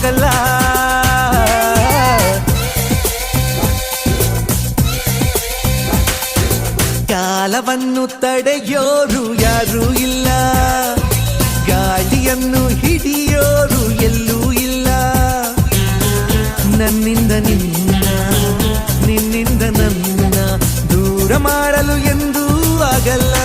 ಹೋಗಲ್ಲ. ಕಾಲವನ್ನು ತಡೆಯೋರು ಯಾರೂ ಇಲ್ಲ, ಗಾಳಿಯನ್ನು ಹಿಡಿಯೋರು ಎಲ್ಲೂ ಇಲ್ಲ. ನನ್ನಿಂದ ನಿನ್ನ, ನಿನ್ನಿಂದ ನನ್ನ ದೂರ ಮಾಡಲು ಎಂದೂ ಆಗಲ್ಲ.